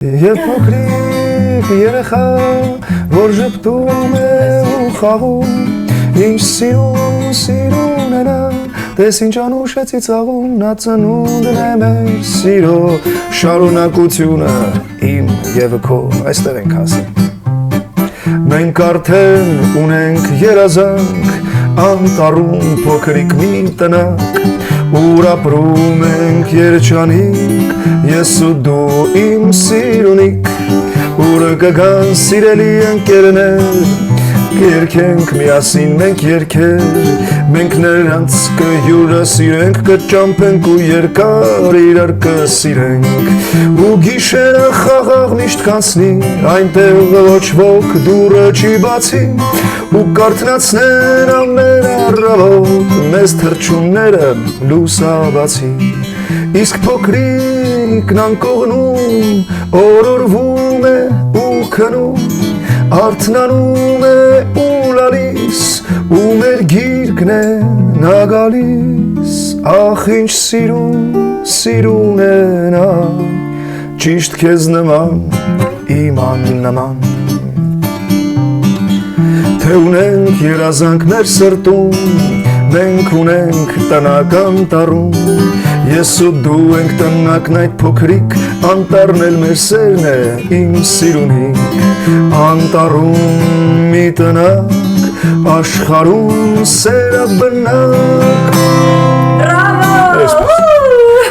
Եվ փոքրիկ երեխա, որ ժպտում է ու խաղում, ինչ սիրուն է նա, տես ինչ անուշ է ծիծաղում, նա ծնունդն է մեր սիրո շարունակությունը, իմ և քո, այստեղ ենք հասել։ Մենք արդեն ունենք երազանք, անտառում փոքրիկ մի տնակ, ուր ապրում ենք երջանիկ, ես ու դու իմ սիրունիկ, ուր կգան սիրելի ընկերներ, կերքենք միասին մենք երգեր, մենք նրանց կհյուրասիրենք, կճամփենք ու երկար իրար կսիրենք, ու գիշերը խաղաղ միշտ կանցնի, այնտեղ ոչ ոք դուռը չի բացի, ու կարթնացնեն ամեն առավոտ մեզ թռչունները լուսաբացի, իսկ փոքրիկն անկողնում օրորվում է ու քնում, արթնանում է ու լալիս, ու մեր գիրկն է նա գալիս, ախ ինչ սիրուն է նա, ճիշտ քեզ նման, իմ աննման, թե ունենք երազանք մեր սրտում, մենք ունենք տնական տարում, ես ու դու ենք տնակն այդ փոքրիկ, անտառն էլ մեր սերն է, իմ սիրունիկ, անտառում մի տնակ, աշխարհում սերը բնակ։ Բրավո!